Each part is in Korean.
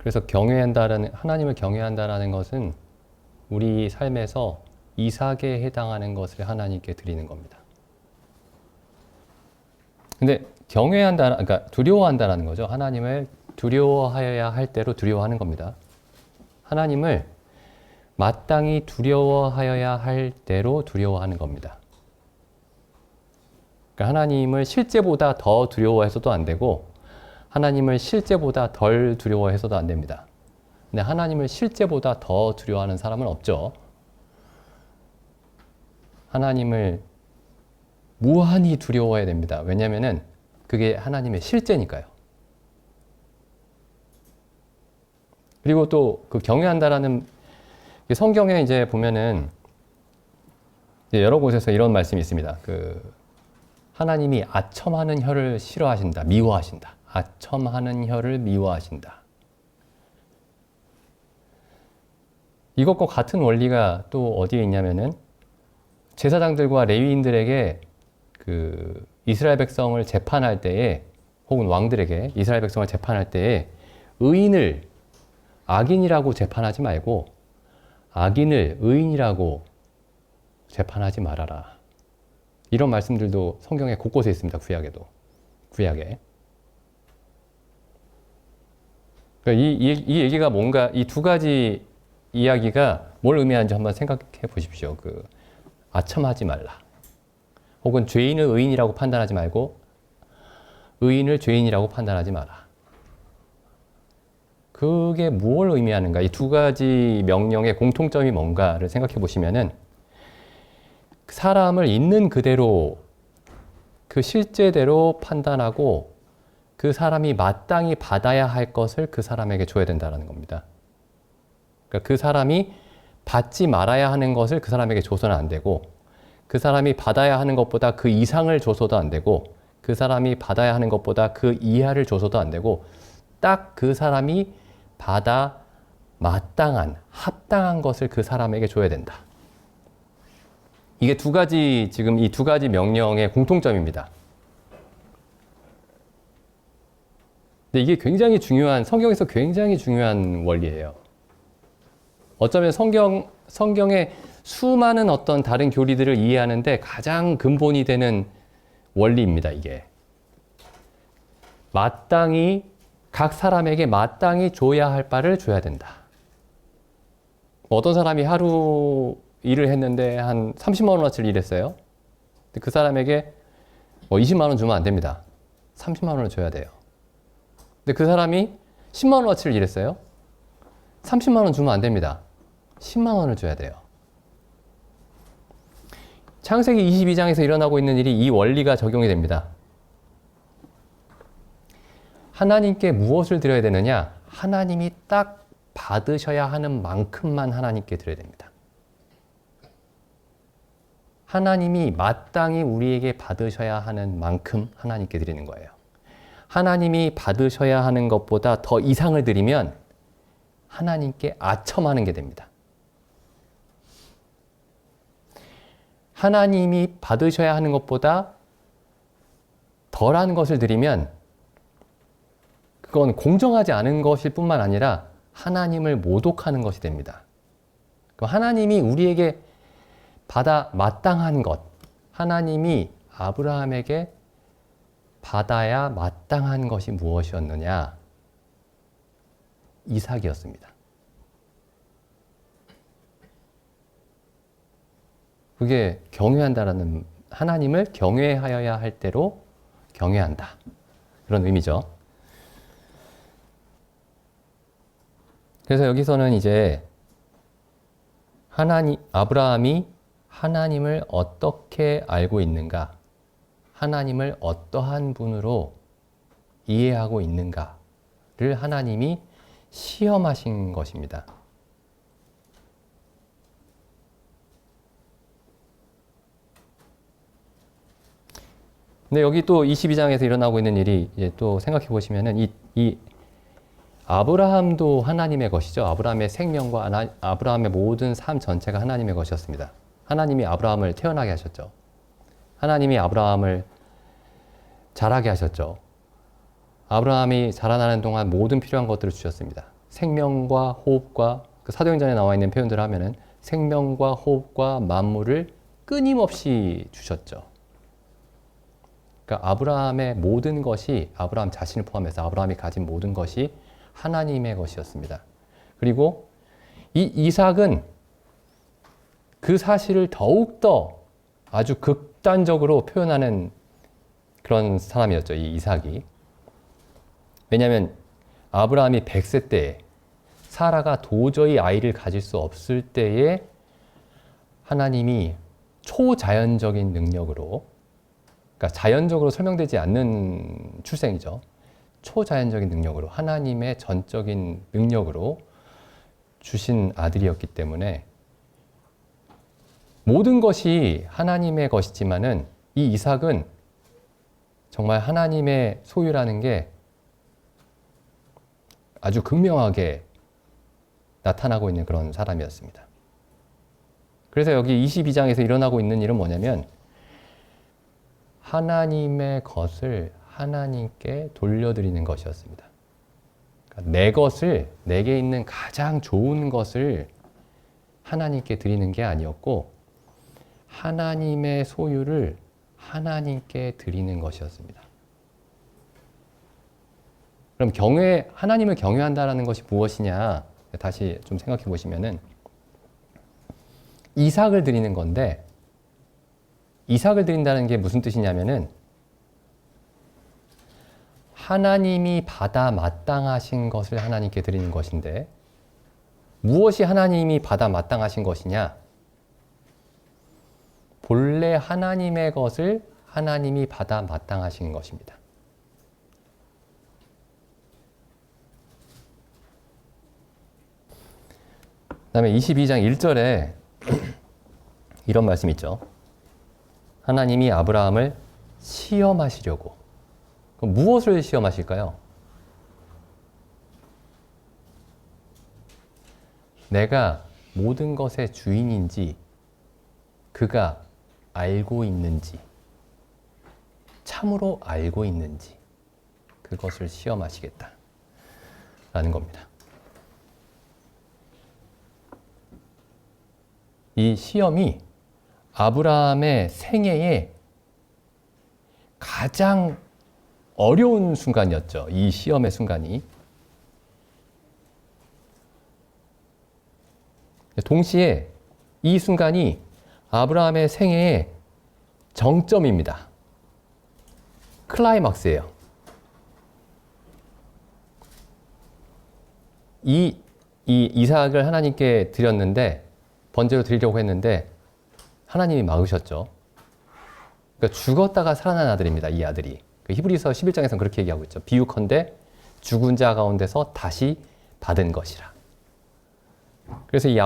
그래서 하나님을 경외한다라는 것은 우리 삶에서 이삭에 해당하는 것을 하나님께 드리는 겁니다. 근데 그러니까 두려워한다라는 거죠. 하나님을 두려워하여야 할 대로 두려워하는 겁니다. 하나님을 마땅히 두려워하여야 할 대로 두려워하는 겁니다. 그러니까 하나님을 실제보다 더 두려워해서도 안 되고 하나님을 실제보다 덜 두려워해서도 안 됩니다. 근데 하나님을 실제보다 더 두려워하는 사람은 없죠. 하나님을 무한히 두려워해야 됩니다. 왜냐하면은 그게 하나님의 실제니까요. 그리고 또 그 경외한다라는 성경에 이제 보면은 이제 여러 곳에서 이런 말씀이 있습니다. 하나님이 아첨하는 혀를 싫어하신다, 미워하신다. 아첨하는 혀를 미워하신다. 이것과 같은 원리가 또 어디에 있냐면은 제사장들과 레위인들에게 이스라엘 백성을 재판할 때에 혹은 왕들에게 이스라엘 백성을 재판할 때에 의인을 악인이라고 재판하지 말고 악인을 의인이라고 재판하지 말아라. 이런 말씀들도 성경에 곳곳에 있습니다. 구약에. 이 얘기가 뭔가 이 두 가지 이야기가 뭘 의미하는지 한번 생각해 보십시오. 아첨하지 말라. 혹은 죄인을 의인이라고 판단하지 말고 의인을 죄인이라고 판단하지 마라. 그게 무엇을 의미하는가? 이 두 가지 명령의 공통점이 뭔가를 생각해 보시면은 사람을 있는 그대로 그 실제대로 판단하고 그 사람이 마땅히 받아야 할 것을 그 사람에게 줘야 된다는 겁니다. 그러니까 그 사람이 받지 말아야 하는 것을 그 사람에게 줘서는 안 되고 그 사람이 받아야 하는 것보다 그 이상을 줘서도 안 되고 그 사람이 받아야 하는 것보다 그 이하를 줘서도 안 되고 딱 그 사람이 받아 마땅한 합당한 것을 그 사람에게 줘야 된다. 이게 지금 이 두 가지 명령의 공통점입니다. 근데 이게 성경에서 굉장히 중요한 원리예요. 어쩌면 성경의 수많은 어떤 다른 교리들을 이해하는데 가장 근본이 되는 원리입니다, 이게. 각 사람에게 마땅히 줘야 할 바를 줘야 된다. 어떤 사람이 하루 일을 했는데 한 30만 원어치를 일했어요. 근데 그 사람에게 20만 원 주면 안 됩니다. 30만 원을 줘야 돼요. 근데 그 사람이 10만 원어치를 일했어요. 30만 원 주면 안 됩니다. 10만 원을 줘야 돼요. 창세기 22장에서 일어나고 있는 일이 이 원리가 적용이 됩니다. 하나님께 무엇을 드려야 되느냐? 하나님이 딱 받으셔야 하는 만큼만 하나님께 드려야 됩니다. 하나님이 마땅히 우리에게 받으셔야 하는 만큼 하나님께 드리는 거예요. 하나님이 받으셔야 하는 것보다 더 이상을 드리면 하나님께 아첨하는 게 됩니다. 하나님이 받으셔야 하는 것보다 덜한 것을 드리면 그건 공정하지 않은 것일 뿐만 아니라 하나님을 모독하는 것이 됩니다. 하나님이 우리에게 받아 마땅한 것, 하나님이 아브라함에게 받아야 마땅한 것이 무엇이었느냐? 이삭이었습니다. 그게 경외한다라는, 하나님을 경외하여야 할 대로 경외한다. 그런 의미죠. 그래서 여기서는 이제 아브라함이 하나님을 어떻게 알고 있는가, 하나님을 어떠한 분으로 이해하고 있는가를 하나님이 시험하신 것입니다. 근데 여기 또 22장에서 일어나고 있는 일이 이제 또 생각해 보시면은 이 아브라함도 하나님의 것이죠. 아브라함의 생명과 아브라함의 모든 삶 전체가 하나님의 것이었습니다. 하나님이 아브라함을 태어나게 하셨죠. 하나님이 아브라함을 자라게 하셨죠. 아브라함이 자라나는 동안 모든 필요한 것들을 주셨습니다. 생명과 호흡과 그 사도행전에 나와 있는 표현들을 하면은 생명과 호흡과 만물을 끊임없이 주셨죠. 그러니까 아브라함의 모든 것이 아브라함 자신을 포함해서 아브라함이 가진 모든 것이 하나님의 것이었습니다. 그리고 이 이삭은 그 사실을 더욱더 아주 극단적으로 표현하는 그런 사람이었죠. 이 이삭이. 왜냐하면 아브라함이 100세 때에 사라가 도저히 아이를 가질 수 없을 때에 하나님이 초자연적인 능력으로, 그러니까 자연적으로 설명되지 않는 출생이죠. 초자연적인 능력으로, 하나님의 전적인 능력으로 주신 아들이었기 때문에 모든 것이 하나님의 것이지만은 이 이삭은 정말 하나님의 소유라는 게 아주 극명하게 나타나고 있는 그런 사람이었습니다. 그래서 여기 22장에서 일어나고 있는 일은 뭐냐면 하나님의 것을 하나님께 돌려드리는 것이었습니다. 그러니까 내 것을, 내게 있는 가장 좋은 것을 하나님께 드리는 게 아니었고 하나님의 소유를 하나님께 드리는 것이었습니다. 그럼 하나님을 경외한다라는 것이 무엇이냐? 다시 좀 생각해 보시면은 이삭을 드리는 건데, 이삭을 드린다는 게 무슨 뜻이냐면은 하나님이 받아 마땅하신 것을 하나님께 드리는 것인데, 무엇이 하나님이 받아 마땅하신 것이냐? 본래 하나님의 것을 하나님이 받아 마땅하신 것입니다. 그 다음에 22장 1절에 이런 말씀이 있죠. 하나님이 아브라함을 시험하시려고. 그럼 무엇을 시험하실까요? 내가 모든 것의 주인인지 그가 알고 있는지, 참으로 알고 있는지 그것을 시험하시겠다라는 겁니다. 이 시험이 아브라함의 생애에 가장 어려운 순간이었죠. 이 시험의 순간이. 동시에 이 순간이 아브라함의 생애의 정점입니다. 클라이막스예요. 이 이삭을 하나님께 드렸는데, 번제로 드리려고 했는데 하나님이 막으셨죠. 그러니까 죽었다가 살아난 아들입니다. 이 아들이. 히브리서 11장에서는 그렇게 얘기하고 있죠. 비유컨대 죽은 자 가운데서 다시 받은 것이라. 그래서 이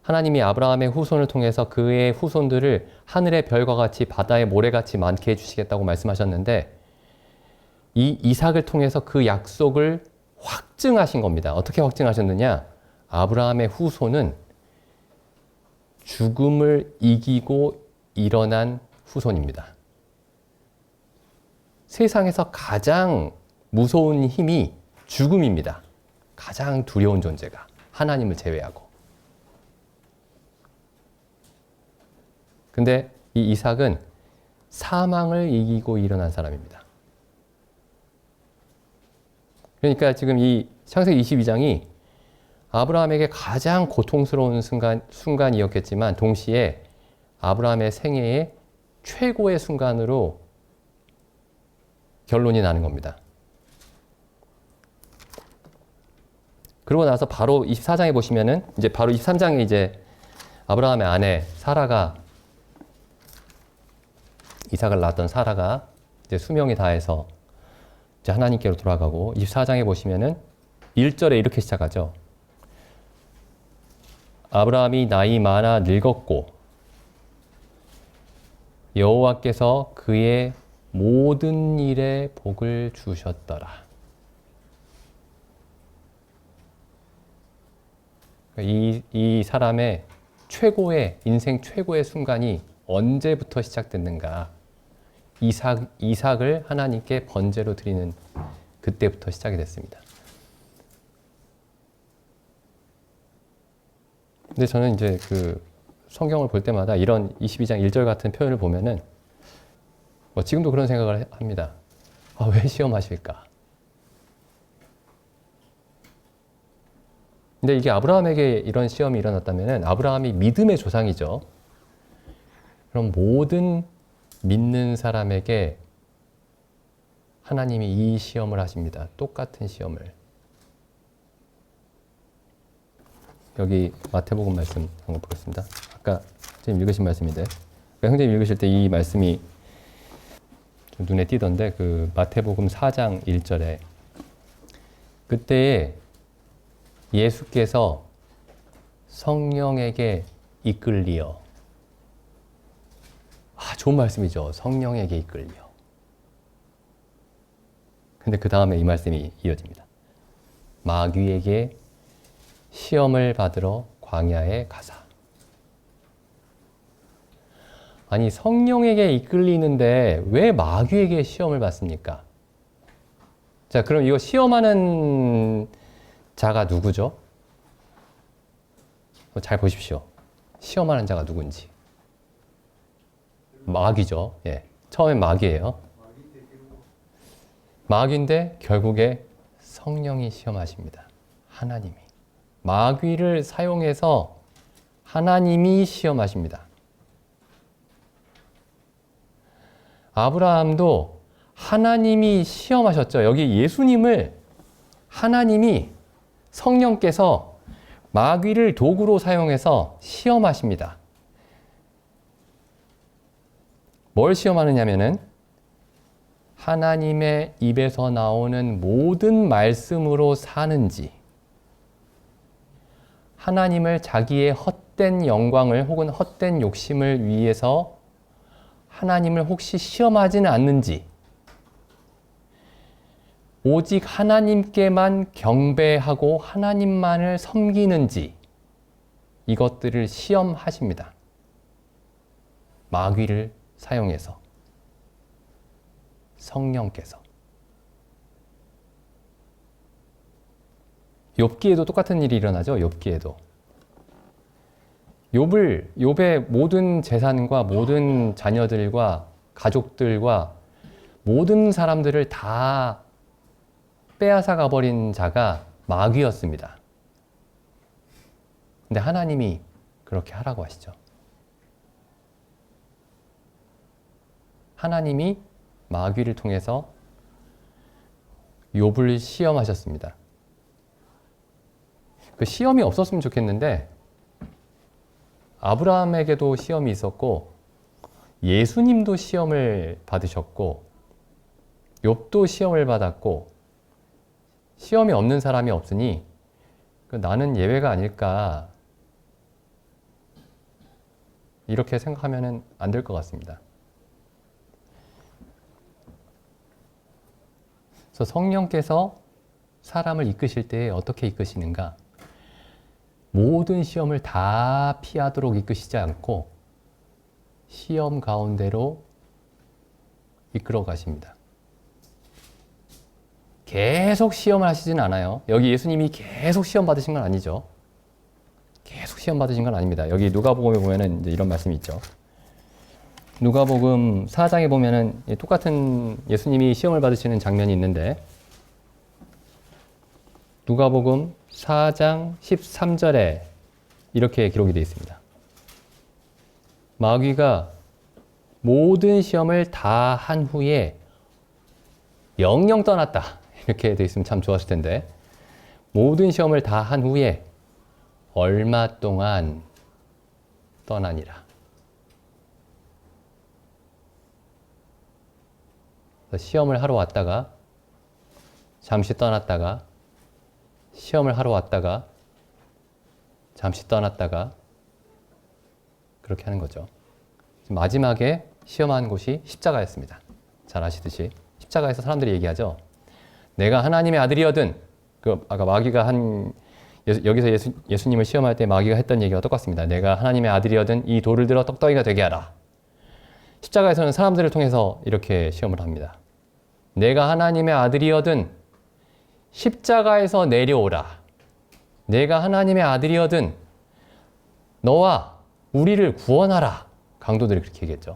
하나님이 아브라함의 후손을 통해서 그의 후손들을 하늘의 별과 같이 바다의 모래같이 많게 해주시겠다고 말씀하셨는데, 이 이삭을 통해서 그 약속을 확증하신 겁니다. 어떻게 확증하셨느냐? 아브라함의 후손은 죽음을 이기고 일어난 후손입니다. 세상에서 가장 무서운 힘이 죽음입니다. 가장 두려운 존재가, 하나님을 제외하고. 근데 이 이삭은 사망을 이기고 일어난 사람입니다. 그러니까 지금 이 창세기 22장이 아브라함에게 가장 고통스러운 순간이었겠지만 동시에 아브라함의 생애의 최고의 순간으로 결론이 나는 겁니다. 그러고 나서 바로 24장에 보시면은 이제 바로 23장에 이제 아브라함의 아내 사라가, 이삭을 낳았던 사라가 이제 수명이 다해서 이제 하나님께로 돌아가고, 24장에 보시면은 1절에 이렇게 시작하죠. 아브라함이 나이 많아 늙었고 여호와께서 그의 모든 일에 복을 주셨더라. 이 사람의 인생 최고의 순간이 언제부터 시작됐는가? 이삭을 하나님께 번제로 드리는 그때부터 시작이 됐습니다. 근데 저는 이제 그 성경을 볼 때마다 이런 22장 1절 같은 표현을 보면은 뭐 지금도 그런 생각을 합니다. 아, 왜 시험하실까? 근데 이게 아브라함에게 이런 시험이 일어났다면은 아브라함이 믿음의 조상이죠. 그럼 모든 믿는 사람에게 하나님이 이 시험을 하십니다. 똑같은 시험을. 여기 마태복음 말씀 한번 보겠습니다. 아까 선생님 읽으신 말씀인데, 그러니까 형제님 읽으실 때 이 말씀이 좀 눈에 띄던데, 그 마태복음 4장 1절에 그때에 예수께서 성령에게 이끌리어, 좋은 말씀이죠. 성령에게 이끌리어. 근데 그 다음에 이 말씀이 이어집니다. 마귀에게 시험을 받으러 광야에 가사. 아니, 성령에게 이끌리는데 왜 마귀에게 시험을 받습니까? 자, 그럼 이거 시험하는 자가 누구죠? 잘 보십시오. 시험하는 자가 누군지. 마귀죠. 예. 처음엔 마귀예요. 마귀인데 결국에 성령이 시험하십니다. 하나님이. 마귀를 사용해서 하나님이 시험하십니다. 아브라함도 하나님이 시험하셨죠. 여기 예수님을 하나님이 성령께서 마귀를 도구로 사용해서 시험하십니다. 뭘 시험하느냐면은 하나님의 입에서 나오는 모든 말씀으로 사는지, 하나님을 자기의 헛된 영광을 혹은 헛된 욕심을 위해서 하나님을 혹시 시험하지는 않는지, 오직 하나님께만 경배하고 하나님만을 섬기는지, 이것들을 시험하십니다. 마귀를 사용해서. 성령께서. 욥기에도 똑같은 일이 일어나죠. 욥기에도. 욥의 모든 재산과 모든 자녀들과 가족들과 모든 사람들을 다 빼앗아 가버린 자가 마귀였습니다. 근데 하나님이 그렇게 하라고 하시죠. 하나님이 마귀를 통해서 욥을 시험하셨습니다. 그 시험이 없었으면 좋겠는데 아브라함에게도 시험이 있었고 예수님도 시험을 받으셨고 욥도 시험을 받았고 시험이 없는 사람이 없으니 나는 예외가 아닐까 이렇게 생각하면 안 될 것 같습니다. 그래서 성령께서 사람을 이끄실 때 어떻게 이끄시는가? 모든 시험을 다 피하도록 이끄시지 않고 시험 가운데로 이끌어 가십니다. 계속 시험을 하시진 않아요. 여기 예수님이 계속 시험 받으신 건 아니죠. 계속 시험 받으신 건 아닙니다. 여기 누가복음에 보면은 이제 이런 말씀이 있죠. 누가복음 4장에 보면은 똑같은 예수님이 시험을 받으시는 장면이 있는데 누가복음 4장 13절에 이렇게 기록이 되어 있습니다. 마귀가 모든 시험을 다 한 후에 영영 떠났다. 이렇게 되어 있으면 참 좋았을 텐데 모든 시험을 다 한 후에 얼마 동안 떠나니라. 시험을 하러 왔다가 잠시 떠났다가 시험을 하러 왔다가 잠시 떠났다가 그렇게 하는 거죠. 마지막에 시험한 곳이 십자가였습니다. 잘 아시듯이 십자가에서 사람들이 얘기하죠. 내가 하나님의 아들이거든. 아까 마귀가 여기서 예수님을 시험할 때 마귀가 했던 얘기가 똑같습니다. 내가 하나님의 아들이거든 이 돌을 들어 떡덩이가 되게 하라. 십자가에서는 사람들을 통해서 이렇게 시험을 합니다. 내가 하나님의 아들이거든 십자가에서 내려오라. 내가 하나님의 아들이거든 너와 우리를 구원하라. 강도들이 그렇게 얘기했죠.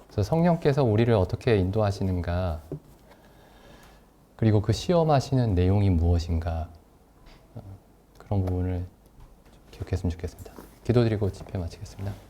그래서 성령께서 우리를 어떻게 인도하시는가, 그리고 그 시험하시는 내용이 무엇인가, 그런 부분을 기억했으면 좋겠습니다. 기도드리고 집회 마치겠습니다.